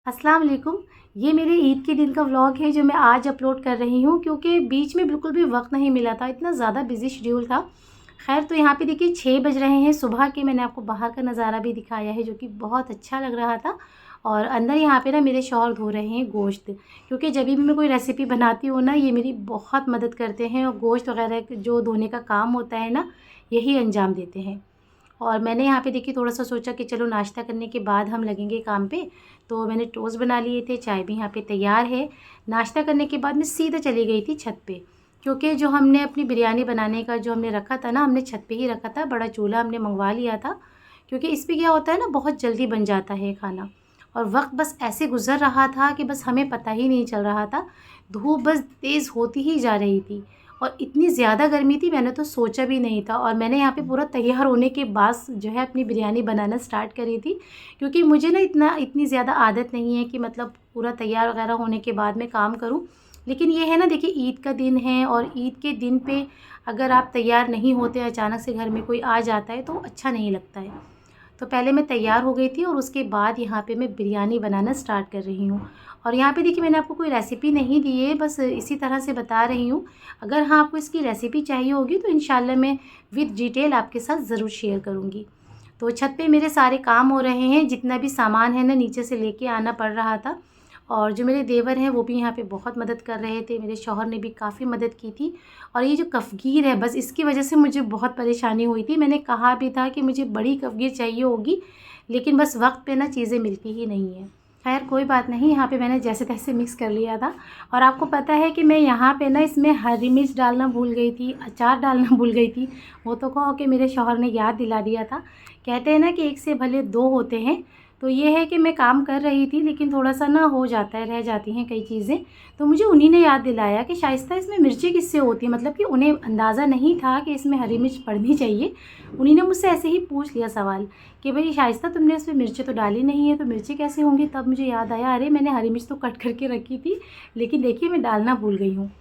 अस्सलाम वालेकुम। ये मेरे ईद के दिन का व्लॉग है जो मैं आज अपलोड कर रही हूँ क्योंकि बीच में बिल्कुल भी वक्त नहीं मिला था, इतना ज़्यादा बिजी शेड्यूल था। खैर तो यहाँ पे देखिए 6 बज रहे हैं सुबह के। मैंने आपको बाहर का नज़ारा भी दिखाया है जो कि बहुत अच्छा लग रहा था। और अंदर यहाँ पे ना मेरे शौहर धो रहे हैं गोश्त, क्योंकि जब भी मैं कोई रेसिपी बनाती हूँ ना ये मेरी बहुत मदद करते हैं और गोश्त वगैरह जो धोने का काम होता है ना यही अंजाम देते हैं। और मैंने यहाँ पे देखिए थोड़ा-सा सोचा कि चलो नाश्ता करने के बाद हम लगेंगे काम पे। तो मैंने टोस्ट बना लिए थे, चाय भी यहाँ पे तैयार है। नाश्ता करने के बाद मैं सीधा चली गई थी छत पे, क्योंकि जो हमने अपनी बिरयानी बनाने का जो हमने रखा था ना, हमने छत पे ही रखा था, बड़ा चूल्हा हमने मँगवा लिया था। क्योंकि इस पे क्या होता है ना, बहुत जल्दी बन जाता है खाना। और वक़्त बस ऐसे गुज़र रहा था कि बस हमें पता ही नहीं चल रहा था। धूप बस तेज़ होती ही जा रही थी और इतनी ज़्यादा गर्मी थी, मैंने तो सोचा भी नहीं था। और मैंने यहाँ पे पूरा तैयार होने के बाद जो है अपनी बिरयानी बनाना स्टार्ट करी थी, क्योंकि मुझे ना इतनी ज़्यादा आदत नहीं है कि मतलब पूरा तैयार वगैरह होने के बाद मैं काम करूँ। लेकिन ये है ना, देखिए ईद का दिन है और ईद के दिन पे अगर आप तैयार नहीं होते, अचानक से घर में कोई आ जाता है तो अच्छा नहीं लगता है। तो पहले मैं तैयार हो गई थी और उसके बाद यहाँ पे मैं बिरयानी बनाना स्टार्ट कर रही हूँ। और यहाँ पे देखिए मैंने आपको कोई रेसिपी नहीं दी है, बस इसी तरह से बता रही हूँ। अगर हाँ आपको इसकी रेसिपी चाहिए होगी तो इंशाल्लाह मैं विद डिटेल आपके साथ ज़रूर शेयर करूँगी। तो छत पे मेरे सारे काम हो रहे हैं, जितना भी सामान है ना नीचे से लेके आना पड़ रहा था। और जो मेरे देवर हैं वो भी यहाँ पे बहुत मदद कर रहे थे, मेरे शौहर ने भी काफ़ी मदद की थी। और ये जो कफ़गीर है बस इसकी वजह से मुझे बहुत परेशानी हुई थी। मैंने कहा भी था कि मुझे बड़ी कफ़गीर चाहिए होगी, लेकिन बस वक्त पे ना चीज़ें मिलती ही नहीं हैं। खैर कोई बात नहीं, यहाँ पे मैंने जैसे तैसे मिक्स कर लिया था। और आपको पता है कि मैं यहाँ पे ना इसमें हरी मिर्च डालना भूल गई थी, अचार डालना भूल गई थी। वो तो कहो कि मेरे शौहर ने याद दिला दिया था। कहते हैं ना कि एक से भले दो होते हैं। तो ये है कि मैं काम कर रही थी लेकिन थोड़ा-सा ना हो जाता है, रह जाती हैं कई चीज़ें। तो मुझे उन्हीं ने याद दिलाया कि शाइस्ता इसमें मिर्ची किससे होती है, मतलब कि उन्हें अंदाज़ा नहीं था कि इसमें हरी मिर्च पड़नी चाहिए। उन्हीं ने मुझसे ऐसे ही पूछ लिया सवाल कि भई शाइस्ता तुमने इसमें मिर्ची तो डाली नहीं है, तो मिर्ची कैसे होंगी? तब मुझे याद आया, अरे मैंने हरी मिर्च तो कट करके रखी थी, लेकिन देखिए मैं डालना भूल गई हूँ।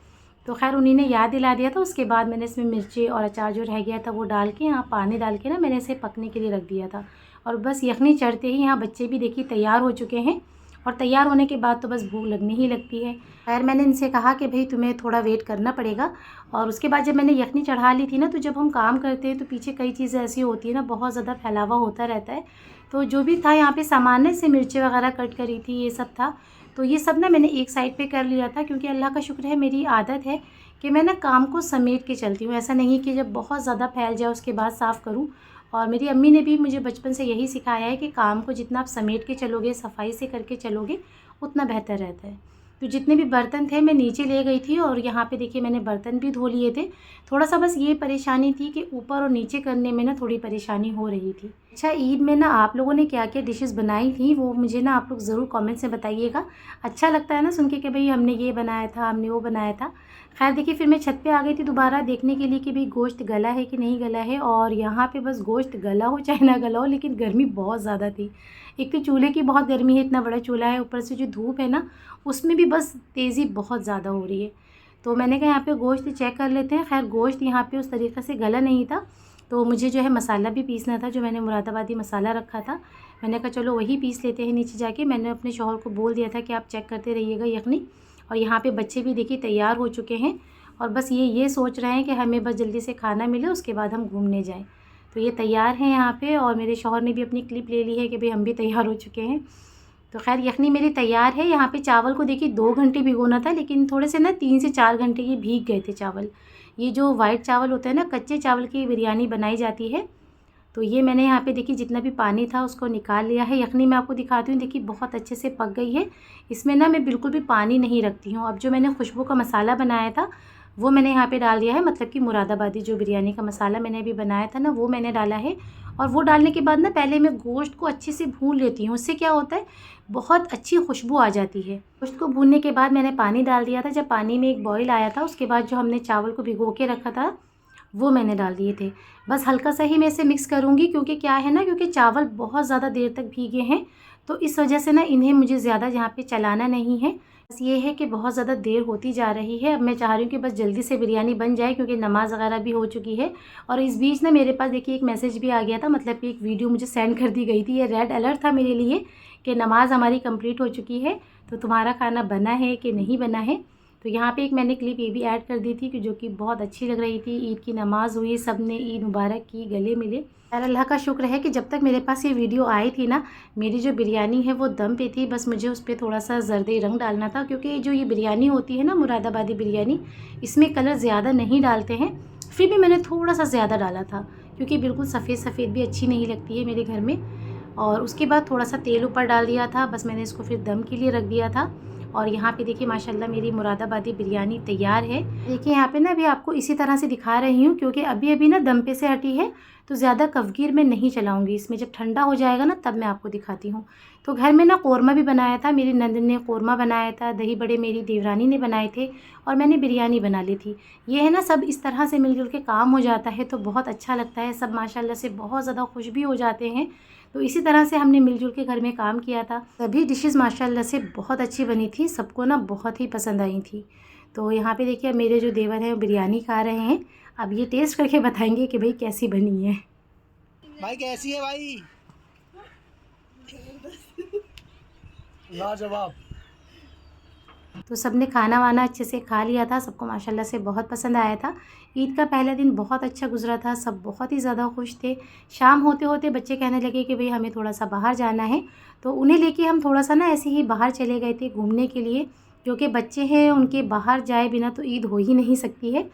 तो ख़ैर उन्हीं ने याद दिला दिया था। उसके बाद मैंने इसमें मिर्ची और अचार जो रह गया था वो डाल के, यहाँ पानी डाल के ना मैंने इसे पकने के लिए रख दिया था। और बस यखनी चढ़ते ही यहाँ बच्चे भी देखिए तैयार हो चुके हैं। और तैयार होने के बाद तो बस भूख लगने ही लगती है। खैर मैंने इनसे कहा कि भाई तुम्हें थोड़ा वेट करना पड़ेगा। और उसके बाद जब मैंने यखनी चढ़ा ली थी ना, तो जब हम काम करते हैं तो पीछे कई चीज़ें ऐसी होती है ना, बहुत ज़्यादा फैलावा होता रहता है। तो जो भी था यहाँ पे सामान ना, इससे मिर्ची वगैरह कट करी थी, ये सब था। तो ये सब ना मैंने एक साइड पे कर लिया था, क्योंकि अल्लाह का शुक्र है मेरी आदत है कि मैं ना काम को समेट के चलती हूँ। ऐसा नहीं कि जब बहुत ज़्यादा फैल जाए उसके बाद साफ़ करूँ। और मेरी अम्मी ने भी मुझे बचपन से यही सिखाया है कि काम को जितना आप समेट के चलोगे, सफाई से करके चलोगे, उतना बेहतर रहता है। तो जितने भी बर्तन थे मैं नीचे ले गई थी और यहाँ पे देखिए मैंने बर्तन भी धो लिए थे। थोड़ा-सा बस ये परेशानी थी कि ऊपर और नीचे करने में ना थोड़ी परेशानी हो रही थी। अच्छा, ईद में ना आप लोगों ने क्या-क्या डिशेज़ बनाई थी वो मुझे ना आप लोग ज़रूर कमेंट्स में बताइएगा। अच्छा लगता है ना सुन के कि भई हमने ये बनाया था, हमने वो बनाया था। खैर देखिए फिर मैं छत पे आ गई थी दोबारा देखने के लिए कि भई गोश्त गला है कि नहीं गला है। और यहाँ पे बस गोश्त गला हो चाहे ना गला हो, लेकिन गर्मी बहुत ज़्यादा थी। एक तो चूल्हे की बहुत गर्मी है, इतना बड़ा चूल्हा है, ऊपर से जो धूप है ना उसमें भी बस तेज़ी बहुत ज़्यादा हो रही है। तो मैंने कहा यहाँ पे गोश्त चेक कर लेते हैं। खैर गोश्त यहाँ पे उस तरीक़े से गला नहीं था, तो मुझे जो है मसाला भी पीसना था, जो मैंने मुरादाबादी मसाला रखा था। मैंने कहा चलो वही पीस लेते हैं नीचे जाके। मैंने अपने शौहर को बोल दिया था कि आप चेक करते रहिएगा यखनी। और यहाँ पे बच्चे भी देखिए तैयार हो चुके हैं और बस ये सोच रहे हैं कि हमें बस जल्दी से खाना मिले, उसके बाद हम घूमने जाएँ। तो ये तैयार हैं यहाँ पे और मेरे शौहर ने भी अपनी क्लिप ले ली है कि भाई हम भी तैयार हो चुके हैं। तो खैर यखनी मेरी तैयार है। यहाँ पे चावल को देखिए 2 घंटे भिगोना था, लेकिन थोड़े से ना 3 से 4 घंटे ये भीग गए थे चावल। ये जो वाइट चावल होते हैं ना, कच्चे चावल की बिरयानी बनाई जाती है। तो ये मैंने यहाँ पे देखिए जितना भी पानी था उसको निकाल लिया है। यखनी मैं आपको दिखाती हूँ, देखिए बहुत अच्छे से पक गई है। इसमें ना मैं बिल्कुल भी पानी नहीं रखती हूँ। अब जो मैंने खुशबू का मसाला बनाया था वो मैंने यहाँ पे डाल दिया है, मतलब कि मुरादाबादी जो बिरयानी का मसाला मैंने अभी बनाया था ना वो मैंने डाला है। और वो डालने के बाद ना पहले मैं गोश्त को अच्छे से भून लेती हूँ। उससे क्या होता है, बहुत अच्छी खुशबू आ जाती है। गोश्त को भूनने के बाद मैंने पानी डाल दिया था। जब पानी में एक बॉयल आया था उसके बाद जो हमने चावल को भिगो के रखा था वो मैंने डाल दिए थे। बस हल्का सा ही मैं इसे मिक्स करूँगी, क्योंकि क्या है ना, क्योंकि चावल बहुत ज़्यादा देर तक भीगे हैं, तो इस वजह से ना इन्हें मुझे ज़्यादा यहाँ पे चलाना नहीं है। बस ये है कि बहुत ज़्यादा देर होती जा रही है। अब मैं चाह रही हूँ कि बस जल्दी से बिरयानी बन जाए, क्योंकि नमाज़ वगैरह भी हो चुकी है। और इस बीच ना मेरे पास देखिए एक मैसेज भी आ गया था, मतलब कि एक वीडियो मुझे सेंड कर दी गई थी। ये रेड अलर्ट था मेरे लिए कि नमाज़ हमारी कंप्लीट हो चुकी है, तो तुम्हारा खाना बना है कि नहीं बना है। तो यहाँ पे एक मैंने क्लिप ये भी ऐड कर दी थी कि जो कि बहुत अच्छी लग रही थी। ईद की नमाज़ हुई, सब ने ईद मुबारक की, गले मिले। यार अल्लाह का शुक्र है कि जब तक मेरे पास ये वीडियो आई थी ना, मेरी जो बिरयानी है वो दम पे थी। बस मुझे उस पर थोड़ा सा जर्दी रंग डालना था, क्योंकि जो ये बिरयानी होती है ना मुरादाबादी बिरयानी, इसमें कलर ज़्यादा नहीं डालते हैं। फिर भी मैंने थोड़ा सा ज़्यादा डाला था, क्योंकि बिल्कुल सफ़ेद सफ़ेद भी अच्छी नहीं लगती है मेरे घर में। और उसके बाद थोड़ा सा तेल ऊपर डाल दिया था, बस मैंने इसको फिर दम के लिए रख दिया था। और यहाँ पे देखिए माशाल्लाह मेरी मुरादाबादी बिरयानी तैयार है। देखिए यहाँ पे ना अभी आपको इसी तरह से दिखा रही हूँ, क्योंकि अभी अभी ना दम पे से हटी है, तो ज़्यादा कवगीर में नहीं चलाऊँगी। इसमें जब ठंडा हो जाएगा ना तब मैं आपको दिखाती हूँ। तो घर में ना कौरमा भी बनाया था, मेरी नंद ने कौरमा बनाया था, दही बड़े मेरी देवरानी ने बनाए थे, और मैंने बिरयानी बना ली थी। ये है ना, सब इस तरह से मिलजुल के काम हो जाता है तो बहुत अच्छा लगता है। सब माशाल्लाह से बहुत ज़्यादा खुश भी हो जाते हैं। तो इसी तरह से हमने मिलजुल के घर में काम किया था। सभी डिशेज़ माशाल्लाह से बहुत अच्छी बनी थी, सबको ना बहुत ही पसंद आई थी। तो यहाँ पे देखिए मेरे जो देवर हैं वो बिरयानी खा रहे हैं। अब ये टेस्ट करके बताएंगे कि भाई कैसी बनी है। भाई कैसी है भाई? लाजवाब। तो सबने खाना वाना अच्छे से खा लिया था, सबको माशाल्लाह से बहुत पसंद आया था। ईद का पहला दिन बहुत अच्छा गुजरा था, सब बहुत ही ज़्यादा खुश थे। शाम होते होते बच्चे कहने लगे कि भाई हमें थोड़ा सा बाहर जाना है, तो उन्हें लेके हम थोड़ा सा ना ऐसे ही बाहर चले गए थे घूमने के लिए, क्योंकि बच्चे हैं उनके बाहर जाए बिना तो ईद हो ही नहीं सकती है।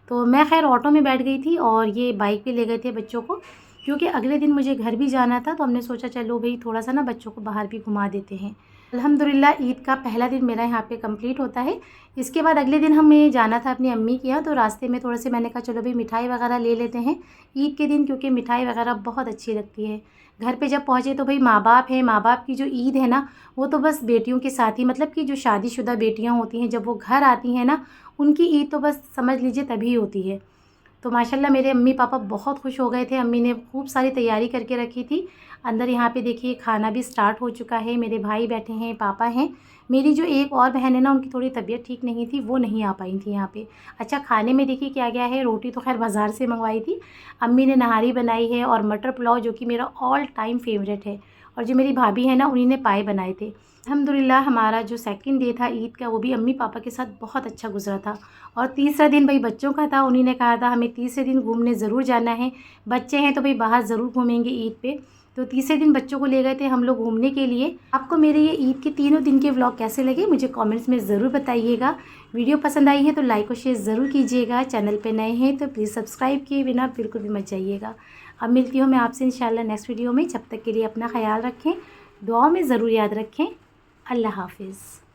तो मैं खैर ऑटो में बैठ गई थी और ये बाइक पे ले गए थे बच्चों को, क्योंकि अगले दिन मुझे घर भी जाना था। तो हमने सोचा चलो भाई थोड़ा सा ना बच्चों को बाहर भी घुमा देते हैं। अल्हम्दुलिल्लाह ईद का पहला दिन मेरा यहाँ पे कंप्लीट होता है। इसके बाद अगले दिन हमें जाना था अपनी अम्मी के यहाँ, तो रास्ते में थोड़े से मैंने कहा चलो भाई मिठाई वगैरह ले लेते हैं ईद के दिन, क्योंकि मिठाई वगैरह बहुत अच्छी लगती है। घर पे जब पहुँचे तो भाई माँ बाप है, माँ बाप की जो ईद है ना वो तो बस बेटियों के साथ ही, मतलब कि जो शादीशुदा बेटियाँ होती हैं जब वो घर आती हैं ना, उनकी ईद तो बस समझ लीजिए तभी होती है। तो माशाल्लाह मेरे अम्मी पापा बहुत खुश हो गए थे। अम्मी ने खूब सारी तैयारी करके रखी थी। अंदर यहाँ पे देखिए खाना भी स्टार्ट हो चुका है। मेरे भाई बैठे हैं, पापा हैं। मेरी जो एक और बहन है ना उनकी थोड़ी तबीयत ठीक नहीं थी, वो नहीं आ पाई थी यहाँ पे। अच्छा खाने में देखिए क्या क्या है। रोटी तो खैर बाज़ार से मंगवाई थी, अम्मी ने नहारी बनाई है, और मटर पुलाव जो कि मेरा ऑल टाइम फेवरेट है। और जो मेरी भाभी है ना उन्हीं ने पाए बनाए थे। अल्हम्दुलिल्लाह हमारा जो सेकंड डे था ईद का वो भी अम्मी पापा के साथ बहुत अच्छा गुजरा था। और तीसरा दिन भाई बच्चों का था, उन्हीं ने कहा था हमें तीसरे दिन घूमने ज़रूर जाना है। बच्चे हैं तो भाई बाहर ज़रूर घूमेंगे ईद पे। तो तीसरे दिन बच्चों को ले गए थे हम लोग घूमने के लिए। आपको मेरे ये ईद के तीनों दिन के व्लॉग कैसे लगे मुझे कमेंट्स में ज़रूर बताइएगा। वीडियो पसंद आई है तो लाइक और शेयर ज़रूर कीजिएगा। चैनल पे नए हैं तो प्लीज़ सब्सक्राइब किए बिना बिल्कुल भी मत जाइएगा। अब मिलती हूँ मैं आपसे इंशाल्लाह नेक्स्ट वीडियो में। जब तक के लिए अपना ख्याल रखें, दुआओं में ज़रूर याद रखें। अल्लाह हाफिज़।